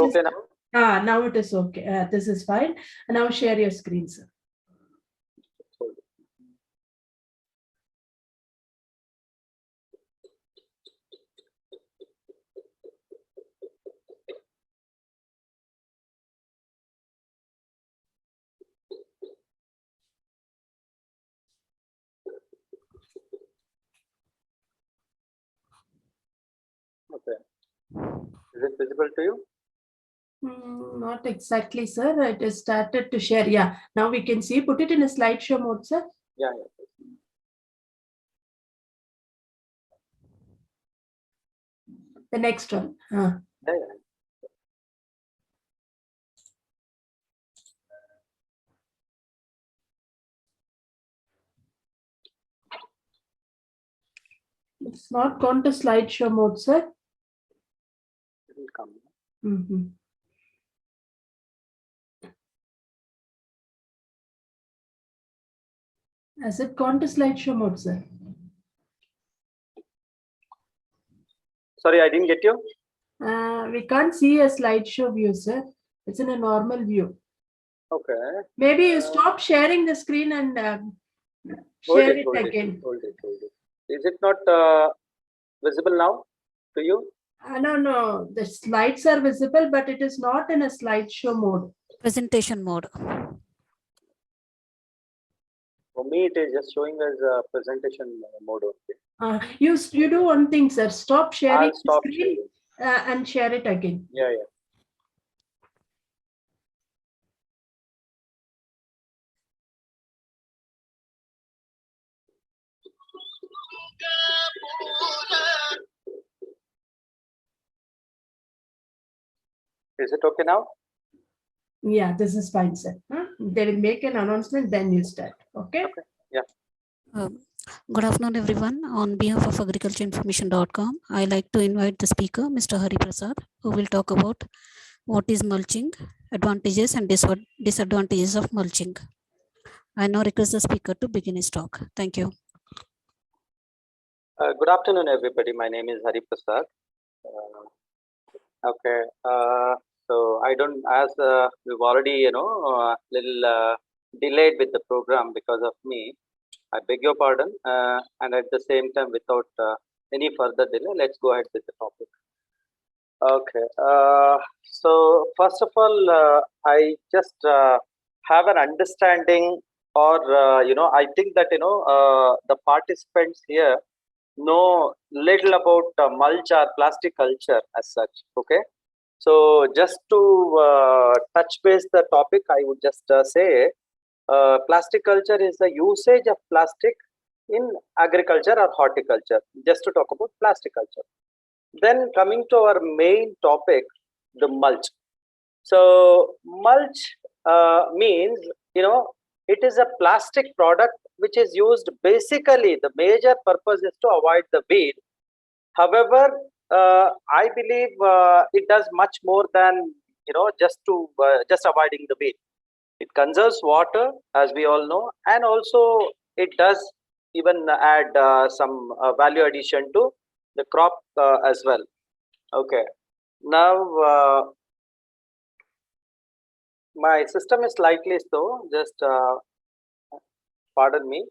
okay now? Now it is okay. This is fine. And now share your screen, sir. Okay. Is it visible to you? Not exactly, sir. It has started to share. Yeah. Now we can see. Put it in a slideshow mode, sir. Yeah. The next one. Yeah. It's not gone to slideshow mode, sir. It will come. Has it gone to slideshow mode, sir? Sorry, I didn't get you. We can't see a slideshow view, sir. It's in a normal view. Okay. Maybe you stop sharing the screen and share it again. Hold it. Is it not visible now to you? No. The slides are visible, but it is not in a slideshow mode. Presentation mode. For me, it is just showing as a presentation mode only. You do one thing, sir. Stop sharing I'll stop the screen and share it again. Yeah. Is it okay now? Yeah, this is fine, sir. They will make an announcement, then you start. Okay? Yeah. Good afternoon, everyone. On behalf of agricultureinformation.com, I like to invite the speaker, Mr. Hariprasad, who will talk about what is mulching, advantages and disadvantages of mulching. I now request the speaker to begin his talk. Thank you. Good afternoon, everybody. My name is Hariprasad. Okay. So I don't, as we've already, little delayed with the program because of me. I beg your pardon. And at the same time, without any further delay, let's go ahead with the topic. Okay. So first of all, I just have an understanding, or I think that the participants here know little about mulch or plastic culture as such. Okay. So just to touch base the topic, I would just say plastic culture is the usage of plastic in agriculture or horticulture. Just to talk about plastic culture. Then coming to our main topic, the mulch. So mulch means, it is a plastic product which is used basically, the major purpose is to avoid the weed. However, I believe it does much more than, just avoiding the weed. It conserves water, as we all know, and also it does even add some value addition to the crop as well. Okay. Now, my system is slightly slow. Just pardon me.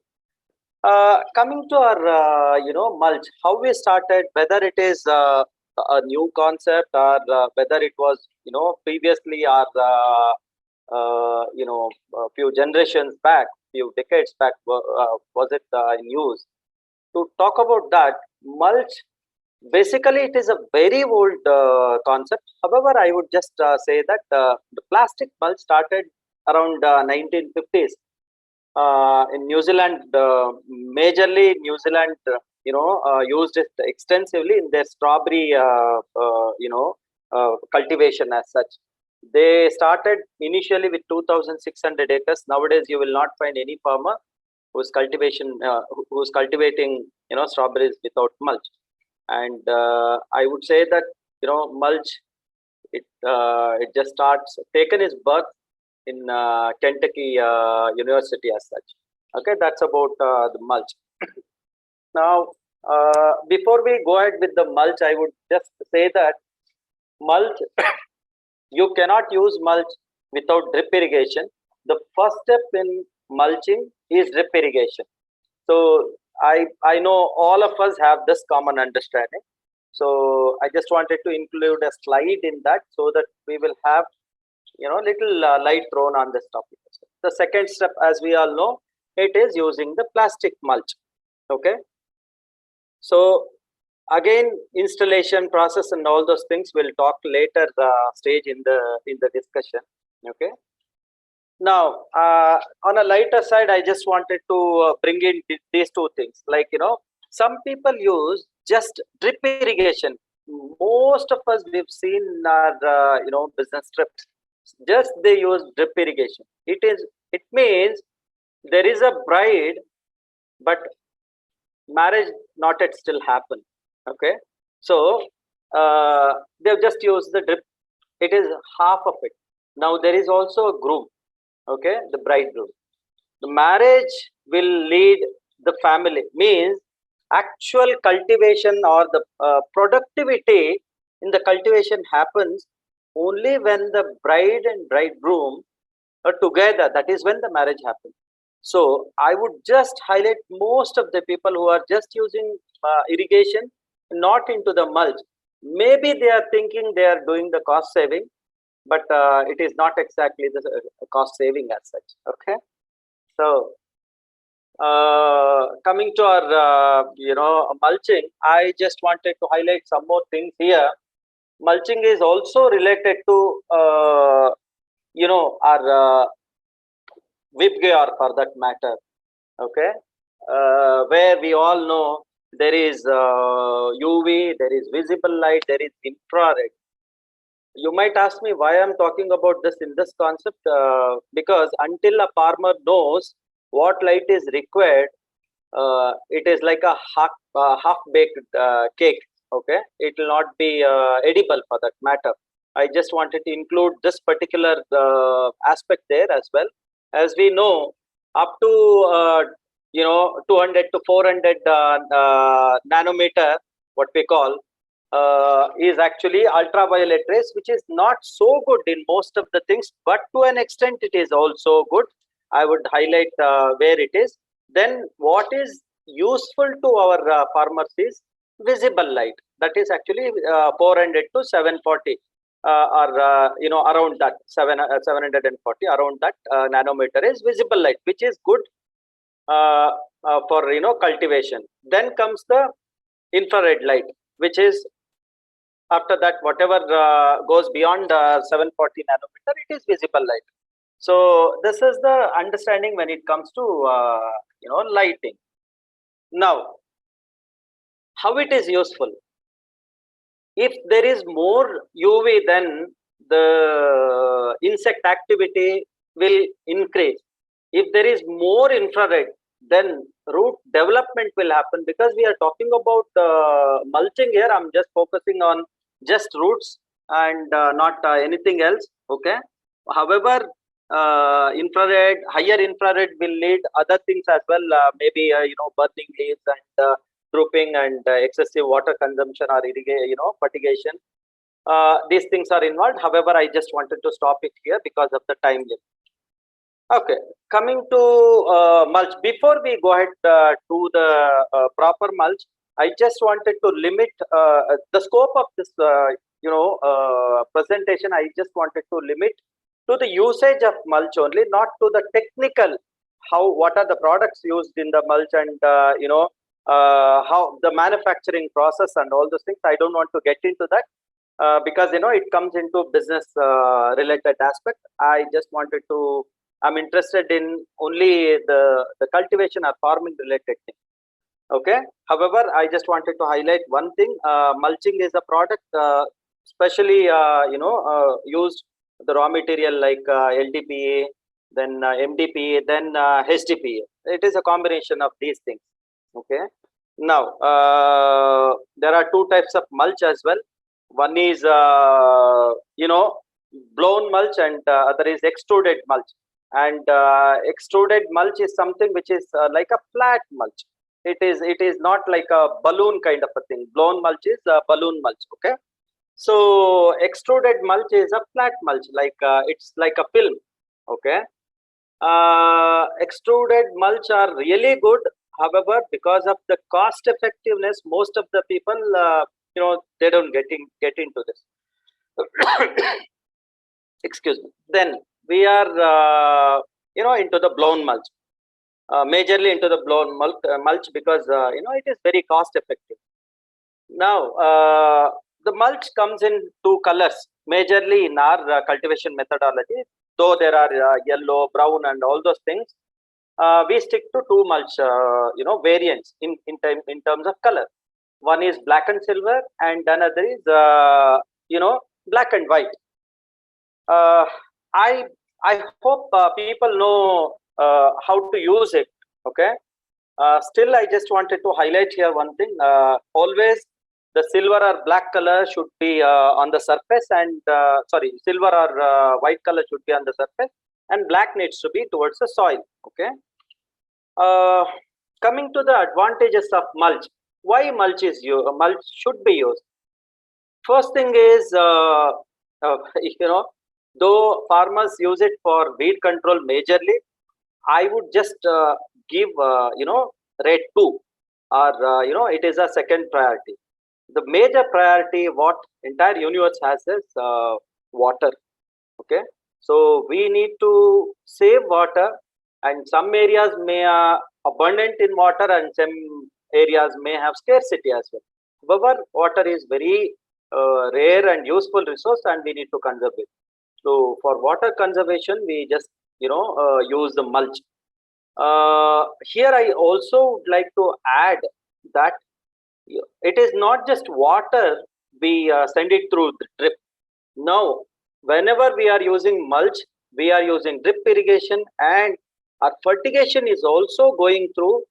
Coming to our, mulch, how we started, whether it is a new concept or whether it was, previously or, a few generations back, few decades back, was it in use? To talk about that, mulch, basically it is a very old concept. However, I would just say that the plastic mulch started around 1950s. In New Zealand, majorly New Zealand, used it extensively in their strawberry, cultivation as such. They started initially with 2,600 acres. Nowadays, you will not find any farmer who's cultivating, strawberries without mulch. And I would say that, mulch, it just taken its birth in Kentucky University as such. Okay, that's about the mulch. Now, before we go ahead with the mulch, I would just say that mulch You cannot use mulch without drip irrigation. The first step in mulching is drip irrigation. So I know all of us have this common understanding. So I just wanted to include a slide in that so that we will have little light thrown on this topic. The second step, as we all know, it is using the plastic mulch. Okay. So again, installation process and all those things we'll talk later stage in the discussion. Okay. Now, on a lighter side, I just wanted to bring in these two things. Like, some people use just drip irrigation. Most of us we've seen our business trips. Just they use drip irrigation. It means there is a bride, but marriage not yet still happened. Okay, so they've just used the drip. It is half of it. Now there is also a groom. Okay, the bridegroom. The marriage will lead the family, means actual cultivation or the productivity in the cultivation happens only when the bride and bridegroom are together. That is when the marriage happens. So I would just highlight most of the people who are just using irrigation, not into the mulch. Maybe they are thinking they are doing the cost saving, but it is not exactly the cost saving as such. Okay, so coming to our mulching, I just wanted to highlight some more things here. Mulching is also related to our whip gear for that matter. Okay, where we all know there is UV, there is visible light, there is infrared. You might ask me why I'm talking about this in this concept, because until a farmer knows what light is required, it is like a half-baked cake. Okay, it will not be edible for that matter. I just wanted to include this particular aspect there as well. As we know, up to 200 to 400 nanometer, what we call, is actually ultraviolet rays, which is not so good in most of the things, but to an extent it is also good. I would highlight where it is. Then what is useful to our farmers is visible light. That is actually 400 to 740 or around that 740, around that nanometer is visible light, which is good for cultivation. Then comes the infrared light, which is after that whatever goes beyond 740 nanometer, it is visible light. So this is the understanding when it comes to lighting. Now, how it is useful? If there is more UV, then the insect activity will increase. If there is more infrared, then root development will happen, because we are talking about mulching here. I'm just focusing on just roots and not anything else. Okay. However, higher infrared will lead other things as well. Maybe burning leaves and drooping and excessive water consumption or fertigation. These things are involved. However, I just wanted to stop it here because of the time limit. Okay, coming to mulch. Before we go ahead to the proper mulch, I just wanted to limit the scope of this presentation. I just wanted to limit to the usage of mulch only, not to the technical, what are the products used in the mulch, and how the manufacturing process and all those things. I don't want to get into that because it comes into business related aspect. I just wanted to, I'm interested in only the cultivation or farming related thing. Okay. However, I just wanted to highlight one thing. Mulching is a product especially used the raw material like LDPA, then MDPA, then HDPA. It is a combination of these things. Okay. Now there are two types of mulch as well. One is blown mulch, and other is extruded mulch. And extruded mulch is something which is like a flat mulch. It is not like a balloon kind of a thing. Blown mulch is balloon mulch. Okay. So extruded mulch is a flat mulch, like it's like a film. Okay. Extruded mulch are really good. However, because of the cost effectiveness, most of the people, they don't get into this. Excuse me. Then we are, into the blown mulch. Majorly into the blown mulch because it is very cost effective. Now the mulch comes in two colors majorly in our cultivation methodology, though there are yellow, brown and all those things. We stick to two mulch variants in terms of color. One is black and silver and another is black and white. I hope people know how to use it. Okay. Still, I just wanted to highlight here one thing. Always the silver or black color should be on the surface, and silver or white color should be on the surface, and black needs to be towards the soil. Okay. Coming to the advantages of mulch, why mulch should be used. First thing is, though farmers use it for weed control majorly, I would just give rate 2, or it is a second priority. The major priority what entire universe has is water. Okay, so we need to save water, and some areas may abundant in water and some areas may have scarcity as well. However, water is very rare and useful resource and we need to conserve it. So for water conservation, we just use the mulch. Here I also would like to add that it is not just water we send it through the drip. Now, whenever we are using mulch, we are using drip irrigation, and our fertigation is also going through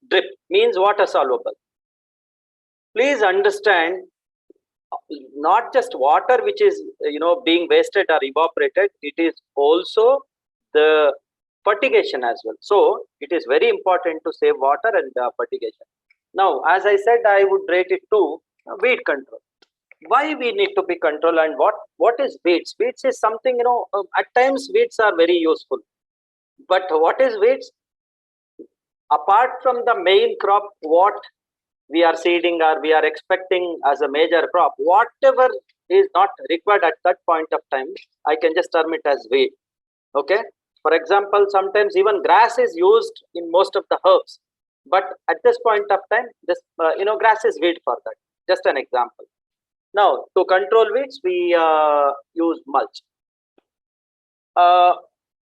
drip, means water soluble. Please understand, not just water which is being wasted or evaporated, it is also the fertigation as well. So it is very important to save water and fertigation. Now, as I said, I would rate it to weed control. Why we need to be control, and what is weeds? Weeds is something, at times weeds are very useful. But what is weeds? Apart from the main crop, what we are seeding or we are expecting as a major crop, whatever is not required at that point of time, I can just term it as weed. Okay. For example, sometimes even grass is used in most of the herbs, but at this point of time, this grass is weed for that. Just an example. Now, to control weeds, we use mulch.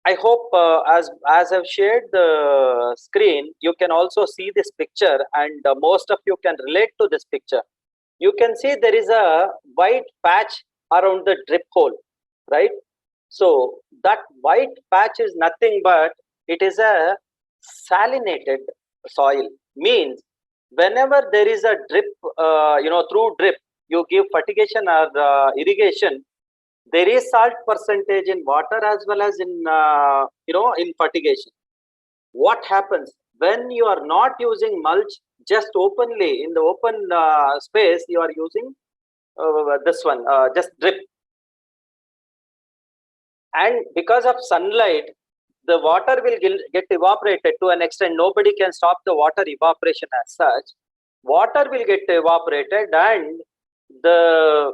I hope as I've shared the screen, you can also see this picture, and most of you can relate to this picture. You can see there is a white patch around the drip hole, right? So that white patch is nothing but it is a salinated soil. Means whenever there is a drip, through drip, you give fertigation or irrigation, there is salt percentage in water as well as in in fertigation. What happens when you are not using mulch just openly in the open space? You are using this one, just drip, and because of sunlight, the water will get evaporated to an extent. Nobody can stop the water evaporation as such. Water will get evaporated, and the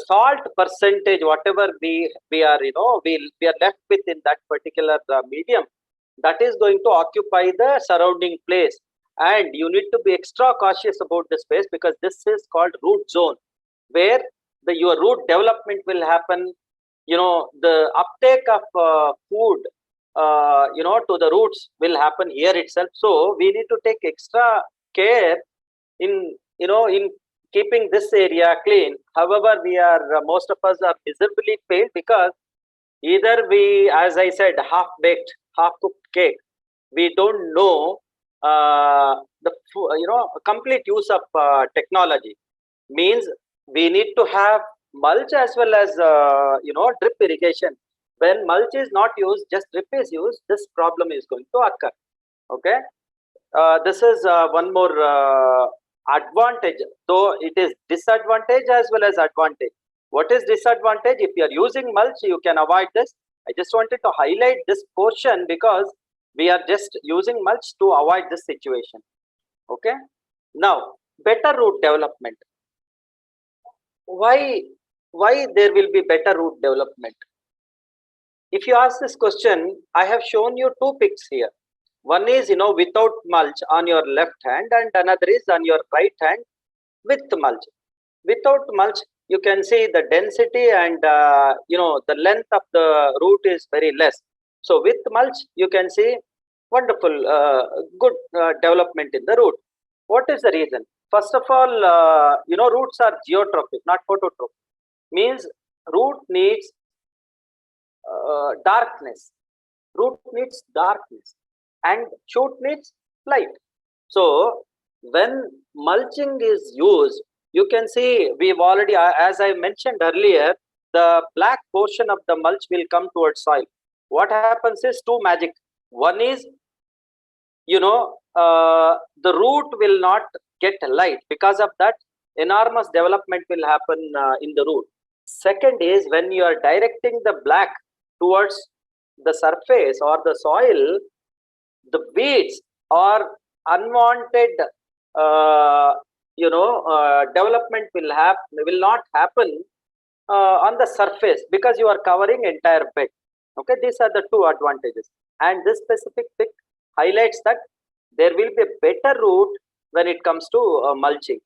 salt percentage, whatever we are we are left with in that particular medium, that is going to occupy the surrounding place, and you need to be extra cautious about the space, because this is called root zone, where your root development will happen. The uptake of food to the roots will happen here itself. So we need to take extra care in in keeping this area clean. However, we are most of us are miserably failed, because either we, as I said, half baked, half cooked cake, we don't know the complete use of technology. Means we need to have mulch as well as drip irrigation. When mulch is not used, just drip is used, this problem is going to occur. Okay. This is one more advantage, though it is disadvantage as well as advantage. What is disadvantage? If you are using mulch, you can avoid this. I just wanted to highlight this portion because we are just using mulch to avoid this situation. Okay. Now, better root development. Why there will be better root development? If you ask this question, I have shown you two pics here. One is, without mulch on your left hand, and another is on your right hand with mulch. Without mulch, you can see the density and, the length of the root is very less. So with mulch, you can see wonderful, good development in the root. What is the reason? First of all, roots are geotrophic, not phototrophic. Means root needs darkness. Root needs darkness and shoot needs light. So when mulching is used, you can see we've already, as I mentioned earlier, the black portion of the mulch will come towards soil. What happens is two magic. One is, the root will not get light. Because of that, enormous development will happen in the root. Second is, when you are directing the black towards the surface or the soil, the weeds or unwanted development will not happen on the surface because you are covering entire bed. Okay, these are the two advantages, and this specific pic highlights that there will be better root when it comes to mulching.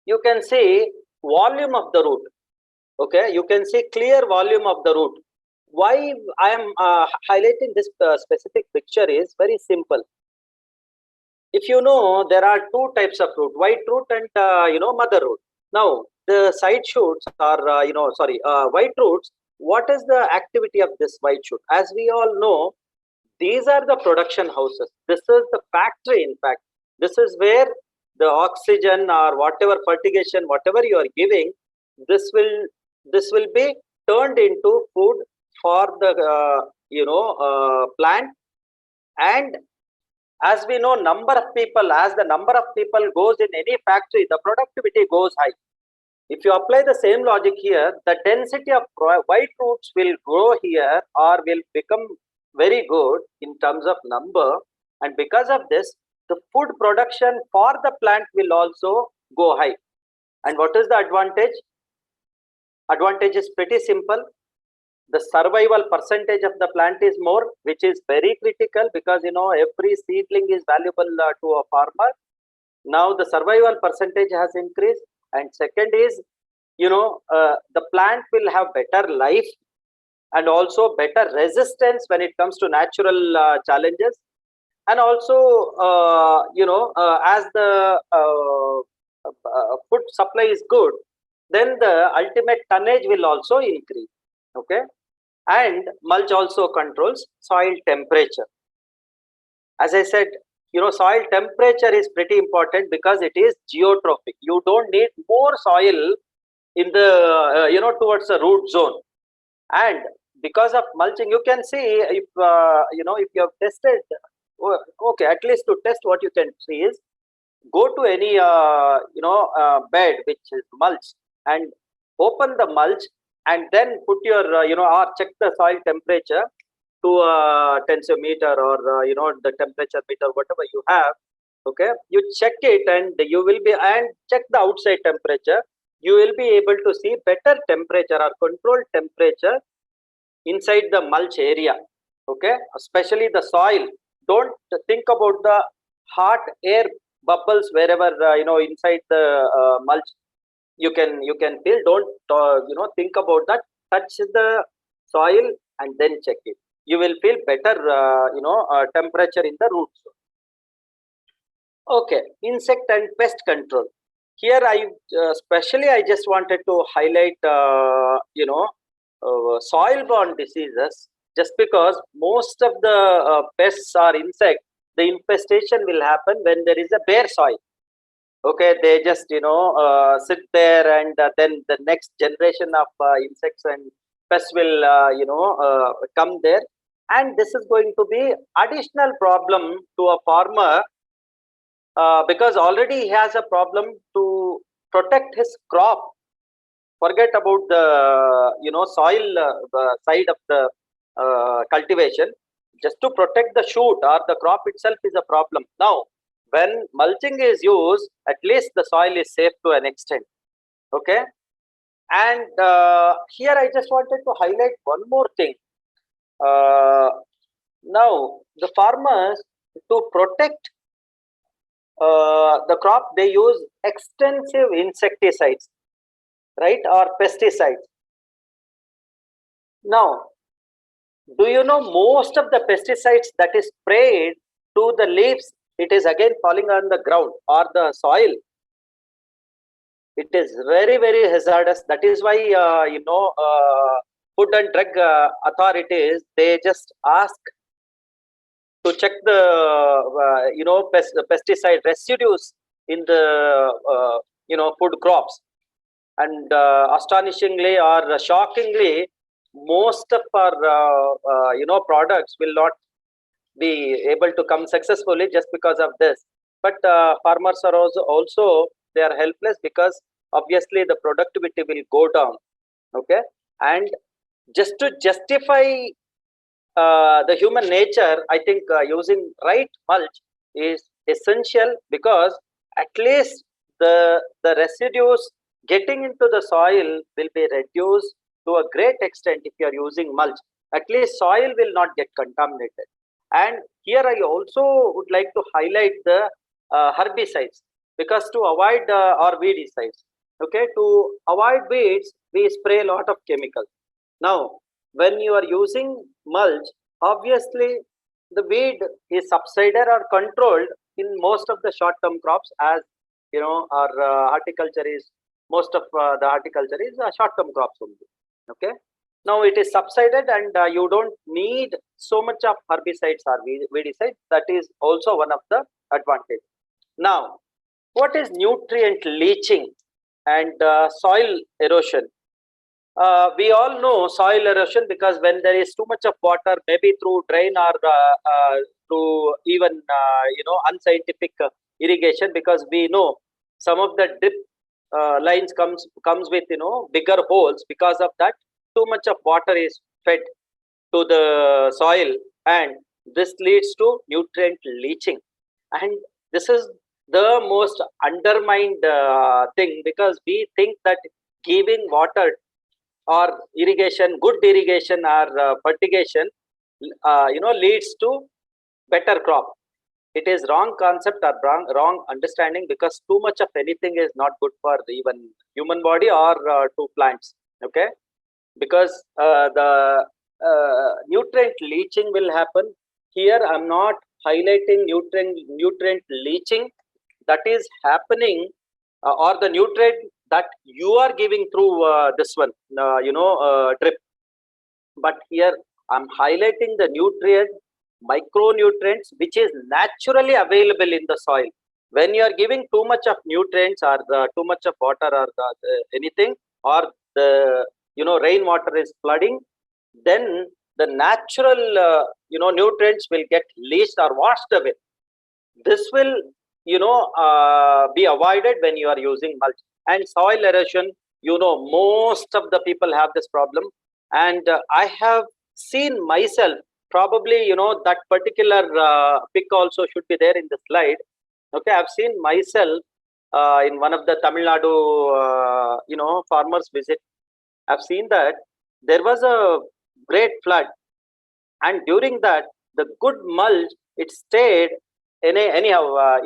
You can see volume of the root. Okay, you can see clear volume of the root. Why I am highlighting this specific picture is very simple. If you know, there are two types of root, white root and mother root. Now the side shoots are white roots. What is the activity of this white shoot? As we all know, these are the production houses. This is the factory. In fact, this is where the oxygen or whatever fertigation, whatever you are giving, this will be turned into food for the plant. And as we know, as the number of people goes in any factory, the productivity goes high. If you apply the same logic here, the density of white roots will grow here or will become very good in terms of number, and because of this, the food production for the plant will also go high. And what is the advantage? Advantage is pretty simple. The survival percentage of the plant is more, which is very critical because every seedling is valuable to a farmer. Now the survival percentage has increased, and second is the plant will have better life and also better resistance when it comes to natural challenges. And also as the food supply is good, then the ultimate tonnage will also increase. Okay. And mulch also controls soil temperature. As I said, soil temperature is pretty important because it is geotrophic. You don't need more soil in the towards the root zone. And because of mulching, you can see if if you have tested, okay, at least to test, what you can see is go to any bed which is mulch and open the mulch, and then put your or check the soil temperature to a tensiometer or the temperature meter, whatever you have. Okay, you check it and you will be, and check the outside temperature. You will be able to see better temperature or controlled temperature inside the mulch area. Okay, especially the soil. Don't think about the hot air bubbles wherever inside the mulch you can feel. Don't think about that. Touch the soil and then check it. You will feel better temperature in the root zone. Okay, insect and pest control. Here I just wanted to highlight soil-borne diseases, just because most of the pests or insects, the infestation will happen when there is a bare soil. Okay, they just sit there, and then the next generation of insects and pests will come there, and this is going to be additional problem to a farmer because already he has a problem to protect his crop. Forget about the soil side of the cultivation. Just to protect the shoot or the crop itself is a problem. Now when mulching is used, at least the soil is safe to an extent. Okay. And here I just wanted to highlight one more thing. Now the farmers, to protect the crop, they use extensive insecticides, right, or pesticides. Now, do you know most of the pesticides that is sprayed to the leaves, it is again falling on the ground or the soil. It is very, very hazardous. That is why Food and Drug authorities, they just ask to check the pesticide residues in the food crops. And astonishingly or shockingly, most of our products will not be able to come successfully just because of this. But farmers are also they are helpless, because obviously the productivity will go down. Okay. And just to justify the human nature, I think using right mulch is essential, because at least the residues getting into the soil will be reduced to a great extent if you are using mulch. At least soil will not get contaminated. And here I also would like to highlight the herbicides, because to avoid or weedicides. Okay, to avoid weeds, we spray a lot of chemicals. Now, when you are using mulch, obviously the weed is subsided or controlled in most of the short-term crops, as our horticulture is, most of the horticulture is short-term crops only. Okay. Now it is subsided, and you don't need so much of herbicides or weedicides. That is also one of the advantages. Now, what is nutrient leaching and soil erosion? We all know soil erosion, because when there is too much of water, maybe through drain or through even unscientific irrigation, because we know some of the drip lines comes with bigger holes. Because of that, too much of water is fed to the soil, and this leads to nutrient leaching. And this is the most undermined thing, because we think that giving water or irrigation, good irrigation or fertigation, leads to better crop. It is wrong concept or wrong understanding, because too much of anything is not good for even human body or to plants. Okay. Because the nutrient leaching will happen. Here I'm not highlighting nutrient leaching that is happening, or the nutrient that you are giving through this one drip. But here I'm highlighting the micronutrients which is naturally available in the soil. When you are giving too much of nutrients or too much of water or anything, or the rainwater is flooding, then the natural nutrients will get leached or washed away. This will be avoided when you are using mulch. And soil erosion, most of the people have this problem. And I have seen myself, probably that particular pic also should be there in the slide. Okay, I've seen myself in one of the Tamilnadu farmers visit. I've seen that there was a great flood, and during that the good mulch, it stayed anyhow.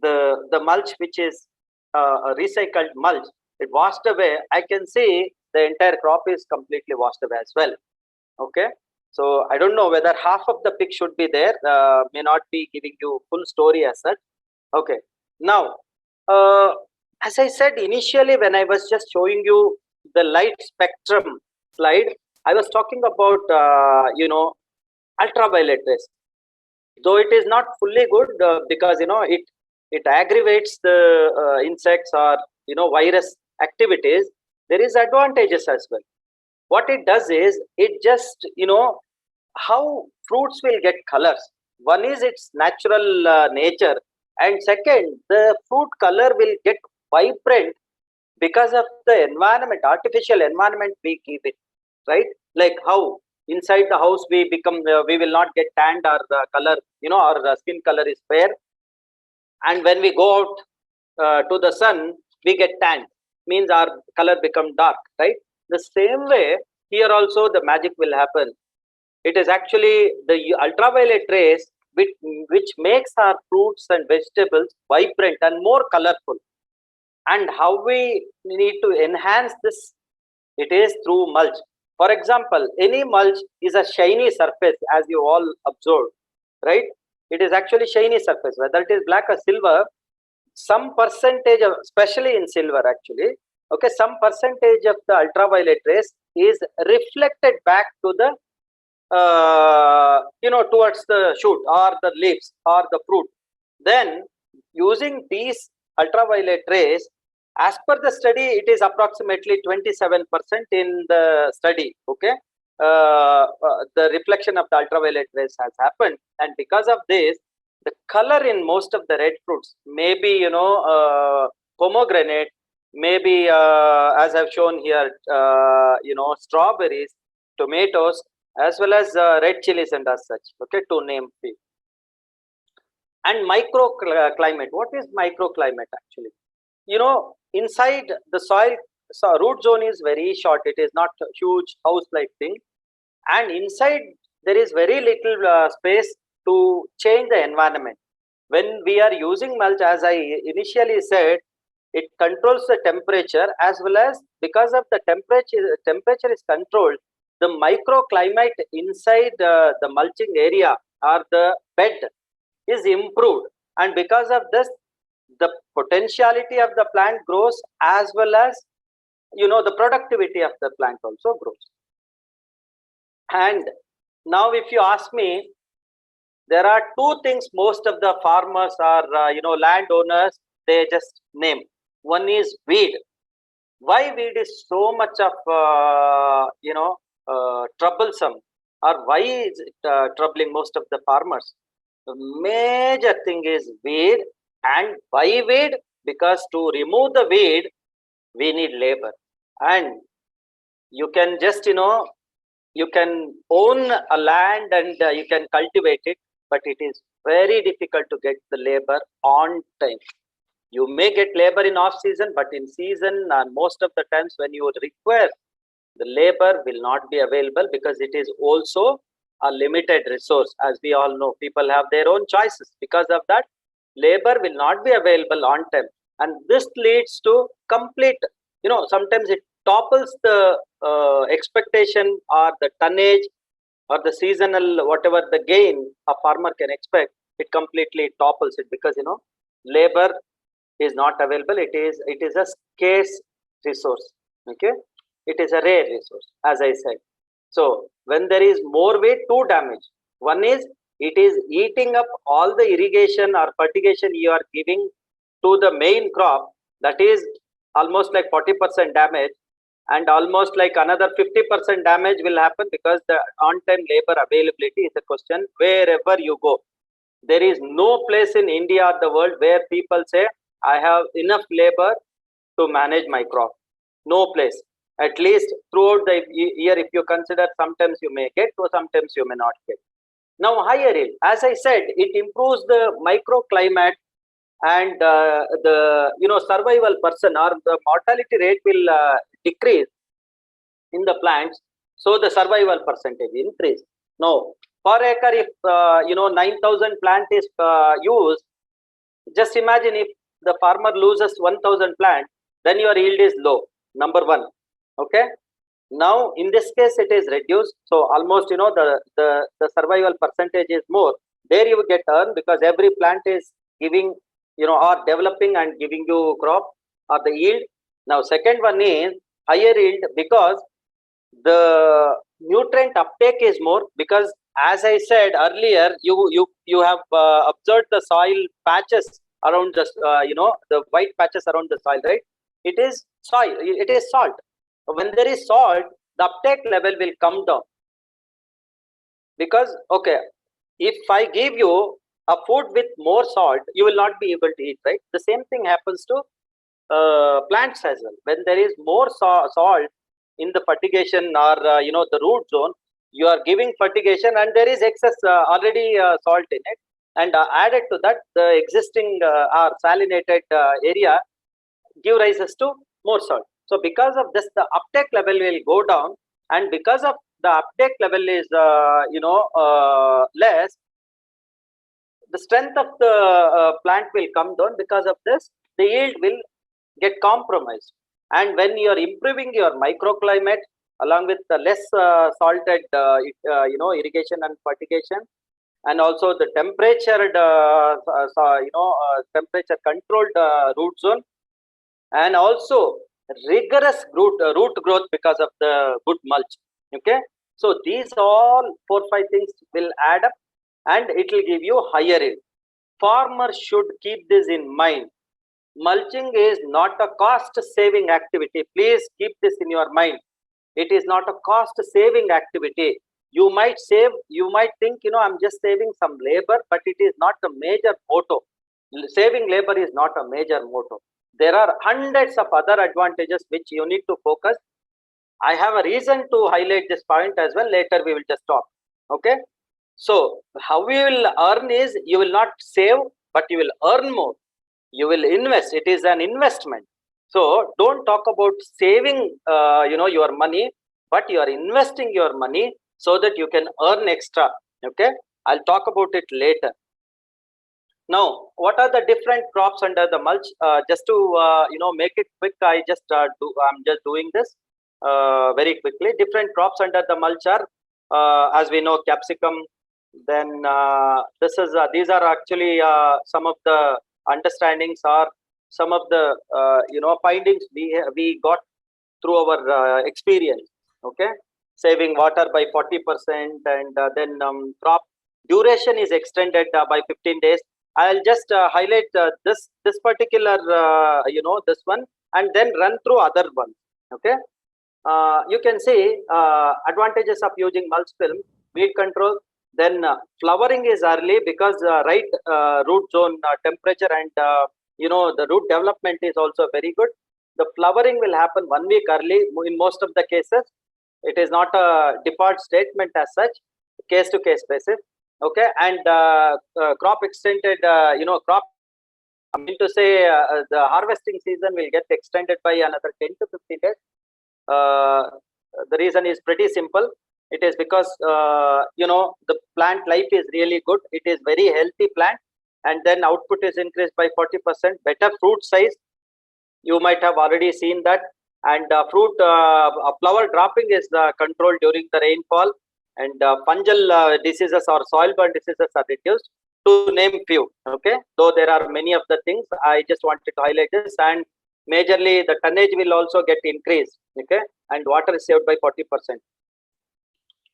The mulch which is a recycled mulch, it washed away. I can see the entire crop is completely washed away as well. Okay, so I don't know whether half of the pic should be there, may not be giving you full story as such. Okay, now as I said initially, when I was just showing you the light spectrum slide, I was talking about ultraviolet rays. Though it is not fully good, because it aggravates the insects or virus activities, there is advantages as well. What it does is, it just how fruits will get colors. One is its natural nature, and second, the fruit color will get vibrant because of the environment, artificial environment we give it, right? Like how inside the house we become, we will not get tanned, or the color, our skin color is fair, and when we go out to the sun, we get tanned, means our color become dark, right? The same way here also the magic will happen. It is actually the ultraviolet rays which makes our fruits and vegetables vibrant and more colorful. And how we need to enhance this? It is through mulch. For example, any mulch is a shiny surface, as you all observed, right? It is actually shiny surface, whether it is black or silver. Some percentage of, especially in silver actually, okay, some percentage of the ultraviolet rays is reflected back to the towards the shoot or the leaves or the fruit. Then using these ultraviolet rays, as per the study, it is approximately 27% in the study, okay. The reflection of the ultraviolet rays has happened, and because of this, the color in most of the red fruits, maybe pomegranate, maybe as I've shown here, strawberries, tomatoes, as well as red chilies and as such, okay, to name few. And microclimate. What is microclimate actually? Inside the soil, so root zone is very short. It is not a huge house-like thing, and inside there is very little space to change the environment. When we are using mulch, as I initially said, it controls the temperature, as well as because of the temperature is controlled, the microclimate inside the mulching area or the bed is improved, and because of this, the potentiality of the plant grows, as well as the productivity of the plant also grows. And now if you ask me, there are two things most of the farmers or landowners, they just name. One is weed. Why weed is so much of troublesome, or why is it troubling most of the farmers? The major thing is weed. And why weed? Because to remove the weed, we need labor. And you can just you can own a land and you can cultivate it, but it is very difficult to get the labor on time. You may get labor in off season, but in season, most of the times when you require, the labor will not be available, because it is also a limited resource. As we all know, people have their own choices. Because of that, labor will not be available on time, and this leads to complete, sometimes it topples the expectation, or the tonnage, or the seasonal, whatever the gain a farmer can expect, it completely topples it, because labor is not available. It is a scarce resource, okay. It is a rare resource, as I said. So when there is more weight, two damage. One is, it is eating up all the irrigation or fertigation you are giving to the main crop. That is almost like 40% damage, and almost like another 50% damage will happen, because the on-time labor availability is a question wherever you go. There is no place in India or the world where people say, I have enough labor to manage my crop. No place. At least throughout the year, if you consider, sometimes you may get, or sometimes you may not get. Now, higher yield, as I said, it improves the microclimate, and the survival person, or the mortality rate will decrease in the plants, so the survival percentage increase. Now, per acre, if 9,000 plant is used, just imagine if the farmer loses 1,000 plant, then your yield is low. Number one, okay. Now in this case it is reduced, so almost the survival percentage is more. There you get earn, because every plant is giving or developing and giving you crop or the yield. Now second one is higher yield, because the nutrient uptake is more, because as I said earlier, you have observed the soil patches around the the white patches around the soil, right? It is soil, it is salt. When there is salt, the uptake level will come down, because okay, If I give you a food with more salt, you will not be able to eat, right? The same thing happens to plants as well. When there is more salt in the fertigation or the root zone, you are giving fertigation and there is excess already salt in it, and added to that the existing or salinated area give rises to more salt. So because of this, the uptake level will go down, and because of the uptake level is less, the strength of the plant will come down. Because of this, the yield will get compromised. And when you are improving your microclimate along with the less salted irrigation and fertigation, and also the temperature temperature controlled root zone, and also rigorous root growth because of the good mulch. Okay, so these all 4-5 things will add up and it will give you higher yield. Farmers should keep this in mind. Mulching is not a cost saving activity. Please keep this in your mind. It is not a cost saving activity. You might save, you might think, I'm just saving some labor, but it is not a major motto. Saving labor is not a major motto. There are hundreds of other advantages which you need to focus. I have a reason to highlight this point as well. Later we will just talk. Okay. So how we will earn is, you will not save, but you will earn more. You will invest. It is an investment. So don't talk about saving, your money, but you are investing your money so that you can earn extra. Okay. I'll talk about it later. Now, what are the different crops under the mulch? Just to make it quick, I'm just doing this very quickly. Different crops under the mulch are, as we know, capsicum. Then these are actually some of the understandings or some of the findings we got through our experience. Okay, saving water by 40%, and then crop duration is extended by 15 days. I'll just highlight this particular this one, and then run through other ones. Okay, you can see advantages of using mulch film: weed control. Then flowering is early because right root zone temperature and the root development is also very good. The flowering will happen 1 week early in most of the cases. It is not a default statement as such, case to case basis. Okay, and crop extended, crop, I mean to say the harvesting season will get extended by another 10 to 15 days. The reason is pretty simple. It is because the plant life is really good. It is very healthy plant, and then output is increased by 40%. Better fruit size. You might have already seen that. And flower dropping is controlled during the rainfall, and fungal diseases or soil-borne diseases are reduced, to name few. Okay, though there are many of the things, I just wanted to highlight this. And majorly the tonnage will also get increased. Okay, and water is saved by 40%.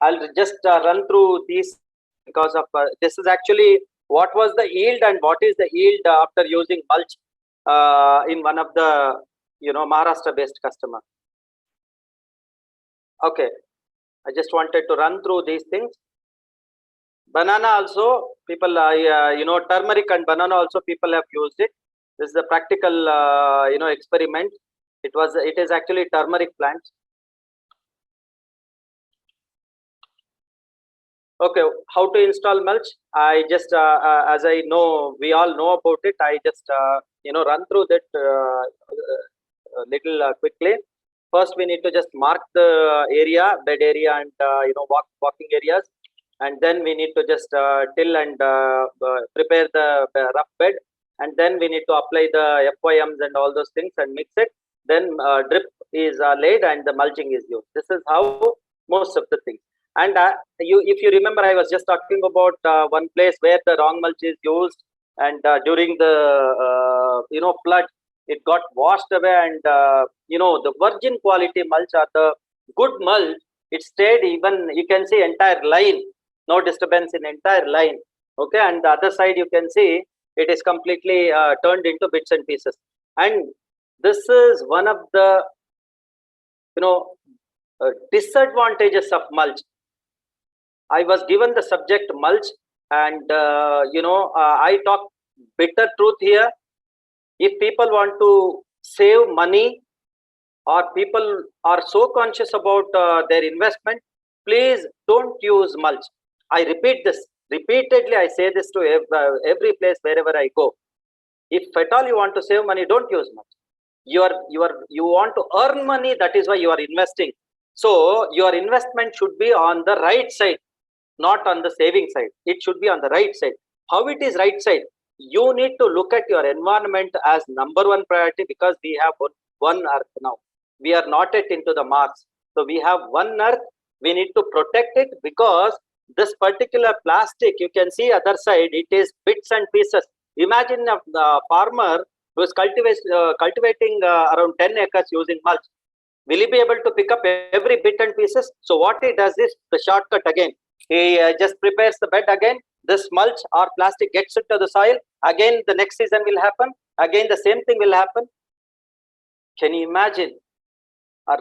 I'll just run through these because of this is actually what was the yield and what is the yield after using mulch in one of the Maharashtra based customer. Okay, I just wanted to run through these things. Banana also, people turmeric and banana also people have used it. This is a practical experiment. It is actually turmeric plants. Okay, how to install mulch? I just as I know, we all know about it. I just run through that little quickly. First, we need to just mark the area, bed area, and walking areas, and then we need to just till and prepare the rough bed, and then we need to apply the FYMs and all those things and mix it. Then drip is laid and the mulching is used. This is how most of the things. And if you remember, I was just talking about one place where the wrong mulch is used, and during the flood, it got washed away, and the virgin quality mulch or the good mulch, it stayed even, you can see entire line, no disturbance in entire line. Okay, and the other side you can see it is completely turned into bits and pieces. And this is one of the disadvantages of mulch. I was given the subject mulch, And I talk bitter truth here. If people want to save money, or people are so conscious about their investment, please don't use mulch. I repeat this repeatedly. I say this to every place wherever I go. If at all you want to save money, don't use mulch. You want to earn money. That is why you are investing. So your investment should be on the right side, not on the saving side. It should be on the right side. How it is right side? You need to look at your environment as number one priority, because we have one earth now. We are not yet into the Mars. So we have one earth. We need to protect it, because this particular plastic, you can see other side, it is bits and pieces. Imagine a farmer who is cultivating around 10 acres using mulch. Will he be able to pick up every bit and pieces? So what he does is the shortcut again. He just prepares the bed again. This mulch or plastic gets into the soil. Again, the next season will happen. Again, the same thing will happen. Can you imagine? The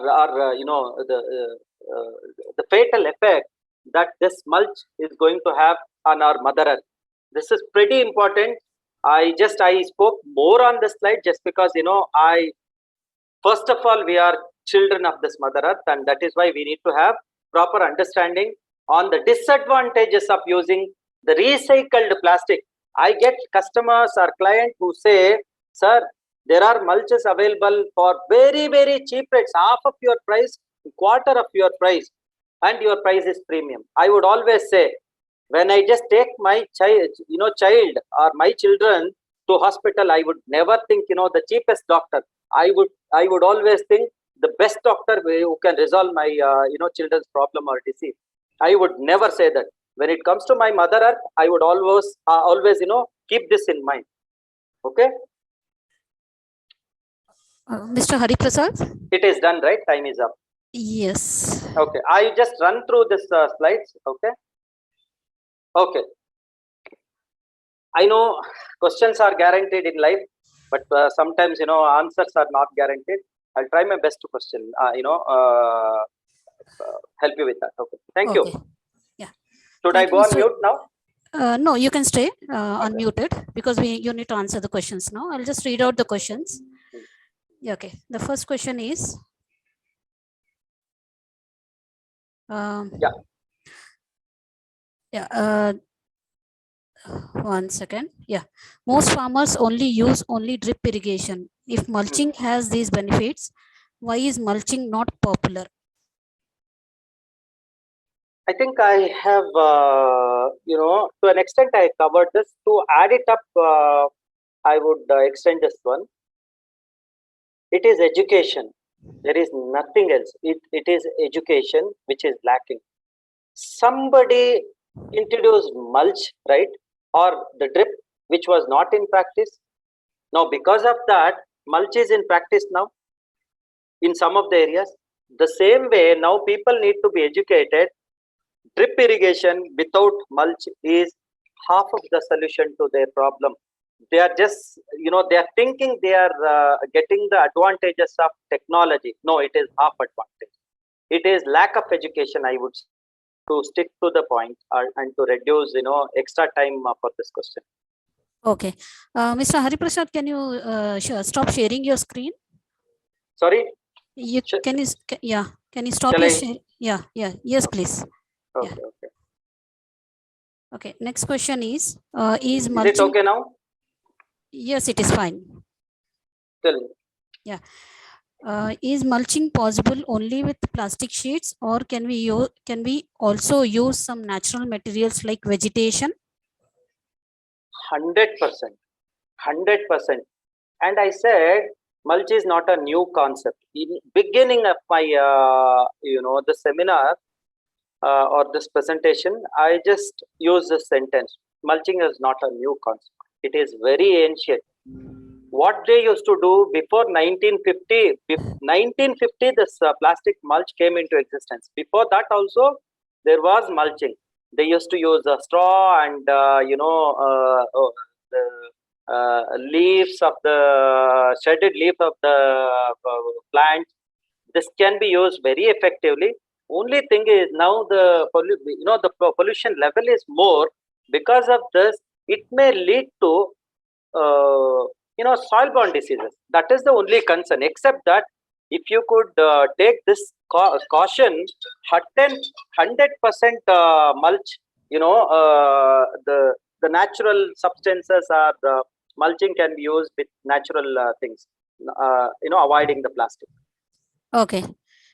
fatal effect that this mulch is going to have on our Mother Earth. This is pretty important. I spoke more on this slide just because first of all, we are children of this Mother Earth, and that is why we need to have proper understanding on the disadvantages of using the recycled plastic. I get customers or clients who say, sir, there are mulches available for very, very cheap rates, half of your price, quarter of your price, and your price is premium. I would always say, when I just take my child or my children to hospital, I would never think, the cheapest doctor. I would always think the best doctor who can resolve my, children's problem or disease. I would never say that. When it comes to my Mother Earth, I would always, keep this in mind. Okay. Mr. Hariprasad? It is done, right? Time is up. Yes. Okay. I just run through this slides. Okay. Okay. I know questions are guaranteed in life, but sometimes, answers are not guaranteed. I'll try my best to help you with that. Okay. Thank you. Yeah. Should I go on mute now? No, you can stay unmuted, because you need to answer the questions now. I'll just read out the questions. Yeah, okay. The first question is, one second. Yeah, most farmers use only drip irrigation. If mulching has these benefits, why is mulching not popular? I think I have, to an extent I covered this. To add it up, I would extend this one. It is education. There is nothing else. It is education which is lacking. Somebody introduced mulch, right? Or the drip, which was not in practice. Now, because of that, mulch is in practice now in some of the areas. The same way, now people need to be educated. Drip irrigation without mulch is half of the solution to their problem. They are just, they are thinking they are getting the advantages of technology. No, it is half advantage. It is lack of education, I would say, to stick to the point and to reduce, extra time for this question. Okay. Mr. Hariprasad, can you stop sharing your screen? Sorry? Can you stop your share? Yeah. Yes, please. Okay, Yeah. okay. Okay. Next question is Is mulching... it okay now? Yes, it is fine. Tell me. Yeah. Is mulching possible only with plastic sheets, or can we also use some natural materials like vegetation? 100%. 100%. And I said, mulch is not a new concept. In beginning of my, the seminar or this presentation, I just use this sentence. Mulching is not a new concept. It is very ancient. What they used to do before 1950, this plastic mulch came into existence. Before that also, there was mulching. They used to use straw and, leaves of the shredded leaf of the plant. This can be used very effectively. Only thing is now the pollution level is more. Because of this, it may lead to soil-borne diseases. That is the only concern. Except that if you could take this caution, 100% mulch, the natural substances are mulching can be used with natural things. Avoiding the plastic. Okay.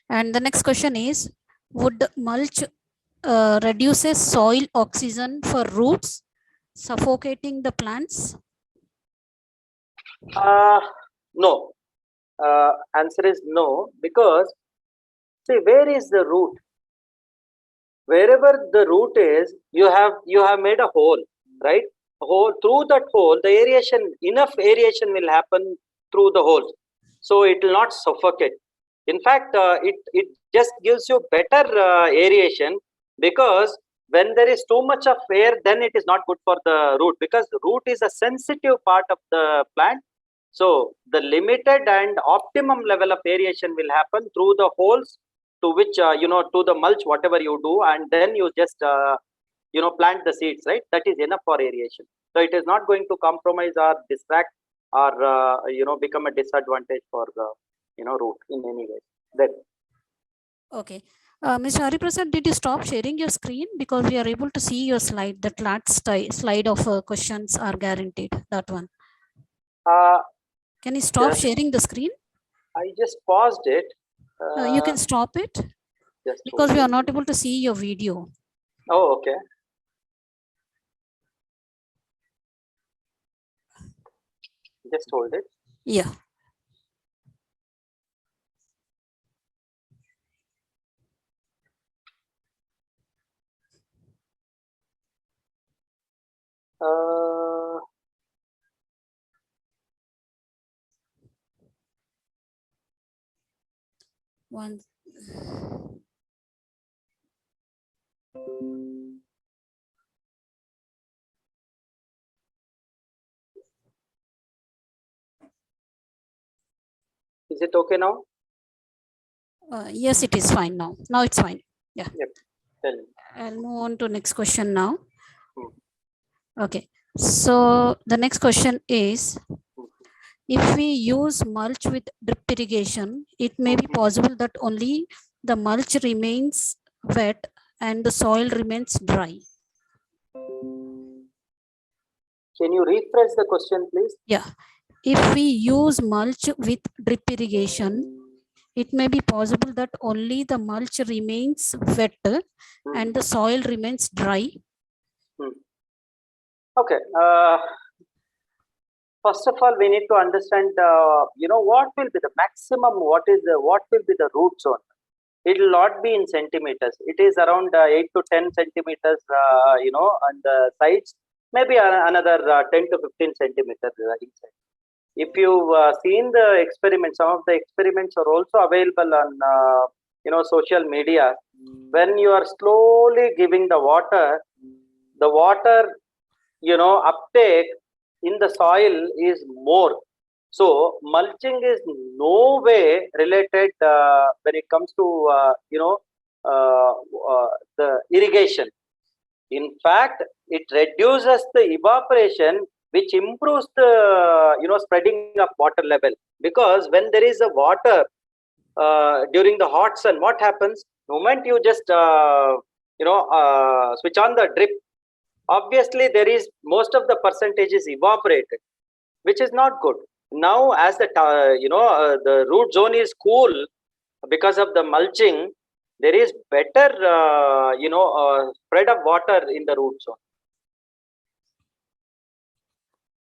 And the next question is, would mulch reduces soil oxygen for roots, suffocating the plants? No. Answer is no, because see, where is the root? Wherever the root is, you have made a hole, right? Hole, through that hole, the aeration, enough aeration will happen through the hole, so it will not suffocate. In fact, it just gives you better aeration, because when there is too much of air, then it is not good for the root, because the root is a sensitive part of the plant. So the limited and optimum level of aeration will happen through the holes, to which to the mulch, whatever you do, and then you just plant the seeds, right? That is enough for aeration. So it is not going to compromise or distract or become a disadvantage for the root in any way. Then Okay. Mr. Hariprasad, did you stop sharing your screen? Because we are able to see your slide. That last slide of questions are guaranteed. That one. Can you stop sharing the screen? I just paused it. You can stop it, because we are not able to see your video. Oh, okay. Just hold it. Yeah. One. Is it okay now? Yes, it is fine now. Now it's fine. Yeah. Yep. Tell me. I'll move on to next question now. Okay. So the next question is, if we use mulch with drip irrigation, it may be possible that only the mulch remains wet and the soil remains dry. Can you rephrase the question, please? Yeah. If we use mulch with drip irrigation, it may be possible that only the mulch remains wet and the soil remains dry. Okay. First of all, we need to understand, what will be the maximum, what will be the root zone. It will not be in centimeters. It is around 8 to 10 centimeters, on the sides, maybe another 10 to 15 centimeters inside. If you've seen the experiments, some of the experiments are also available on, social media. When you are slowly giving the water, uptake in the soil is more. So mulching is no way related when it comes to the irrigation. In fact, it reduces the evaporation, which improves the spreading of water level. Because when there is a water during the hot sun, what happens? The moment you just switch on the drip, obviously there is most of the percentage is evaporated, which is not good. Now, as the the root zone is cool because of the mulching, there is better spread of water in the root zone.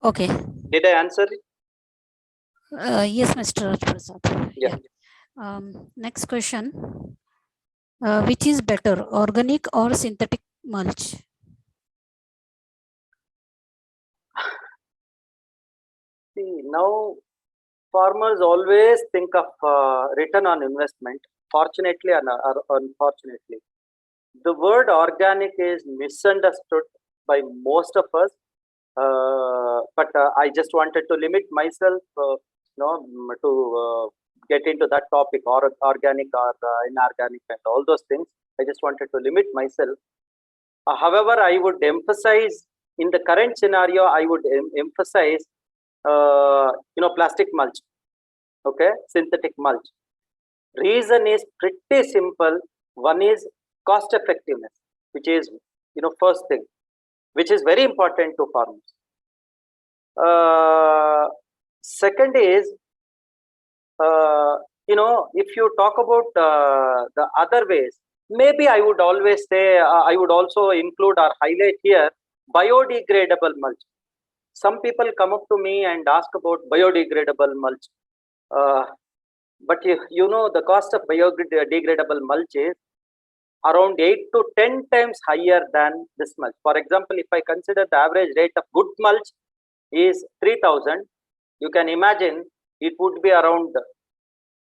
Okay. Did I answer it? Yes, Mr. Prasad. Yeah. Next question. Which is better, organic or synthetic mulch? See, now farmers always think of return on investment. Fortunately or unfortunately, the word organic is misunderstood by most of us. But I just wanted to limit myself, to get into that topic, or organic or inorganic and all those things. I just wanted to limit myself. However, I would emphasize in the current scenario, I would emphasize, plastic mulch, okay, synthetic mulch. Reason is pretty simple. One is cost effectiveness, which is, first thing, which is very important to farmers. Second is, if you talk about the other ways, maybe I would always say, I would also include or highlight here biodegradable mulch. Some people come up to me and ask about biodegradable mulch. But the cost of biodegradable mulch is around 8 to 10 times higher than this mulch. For example, if I consider the average rate of good mulch is 3,000, you can imagine it would be around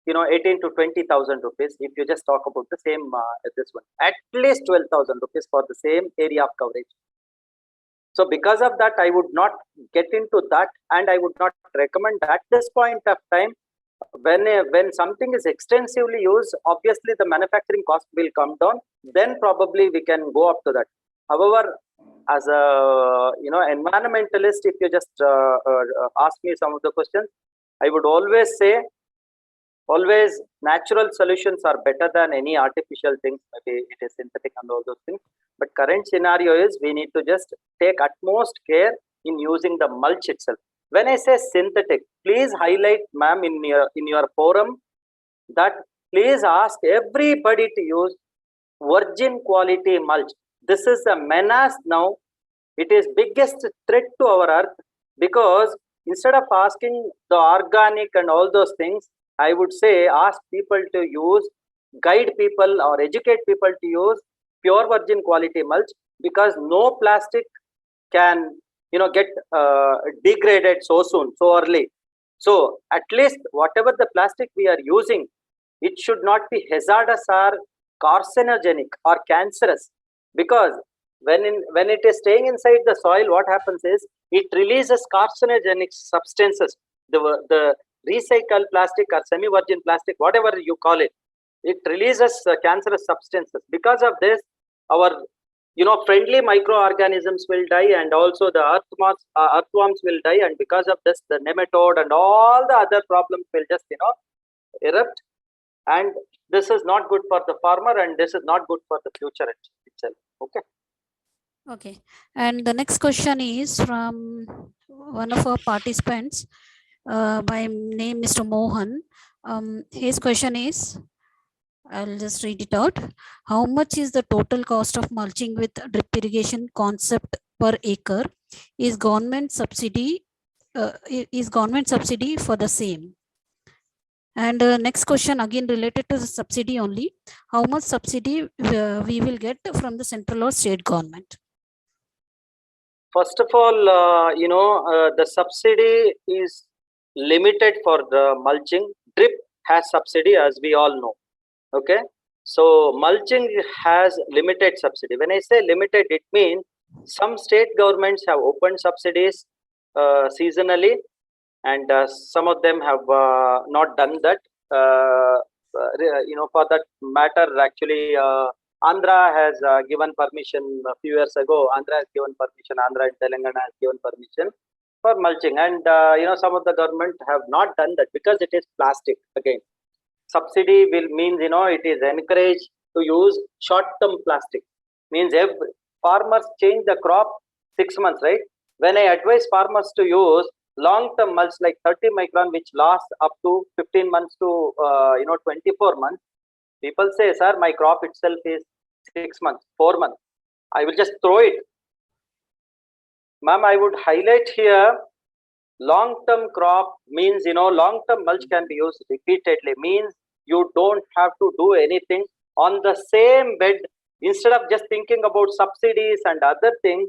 18 to 20,000 rupees if you just talk about the same this one. At least 12,000 rupees for the same area of coverage. So because of that, I would not get into that, and I would not recommend at this point of time. When something is extensively used, obviously the manufacturing cost will come down. Then probably we can go up to that. However, as a environmentalist, if you just ask me some of the questions, I would always say, always natural solutions are better than any artificial things. Maybe it is synthetic and all those things. But current scenario is we need to just take utmost care in using the mulch itself. When I say synthetic, please highlight, ma'am, in your forum that please ask everybody to use virgin quality mulch. This is a menace now. It is biggest threat to our earth, because instead of asking the organic and all those things, I would say ask people to use, guide people or educate people to use pure virgin quality mulch, because no plastic can get degraded so soon, so early. So at least whatever the plastic we are using, it should not be hazardous or carcinogenic or cancerous, because when it is staying inside the soil, what happens is it releases carcinogenic substances. The recycled plastic or semi-virgin plastic, whatever you call it, it releases cancerous substances. Because of this, our friendly microorganisms will die, and also the earthworms will die, and because of this, the nematode and all the other problems will just erupt, and this is not good for the farmer, and this is not good for the future itself. Okay. Okay, and the next question is from one of our participants by name Mr. Mohan. His question is, I'll just read it out. How much is the total cost of mulching with drip irrigation concept per acre? Is government subsidy for the same? And next question again related to the subsidy only. How much subsidy we will get from the central or state government? First of all, the subsidy is limited for the mulching. Drip has subsidy, as we all know. Okay, so mulching has limited subsidy. When I say limited, it means some state governments have opened subsidies seasonally, and some of them have not done that. For that matter, actually, Andhra has given permission a few years ago. Andhra has given permission. Andhra and Telangana has given permission for mulching, and some of the government have not done that because it is plastic again. Subsidy will means it is encouraged to use short-term plastic. Means if farmers change the crop 6 months, right? When I advise farmers to use long-term mulch like 30 micron, which lasts up to 15 months to 24 months, people say, sir, my crop itself is 6 months, 4 months. I will just throw it. Ma'am, I would highlight here. Long-term crop means, long-term mulch can be used repeatedly, means you don't have to do anything on the same bed. Instead of just thinking about subsidies and other things,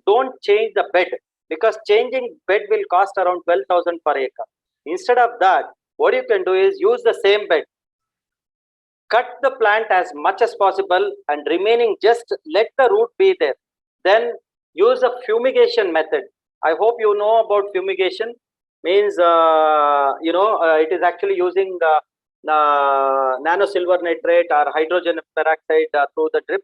don't change the bed, because changing bed will cost around 12,000 per acre. Instead of that, what you can do is use the same bed. Cut the plant as much as possible, and remaining just let the root be there. Then use a fumigation method. I hope you know about fumigation. Means it is actually using nano silver nitrate or hydrogen peroxide through the drip.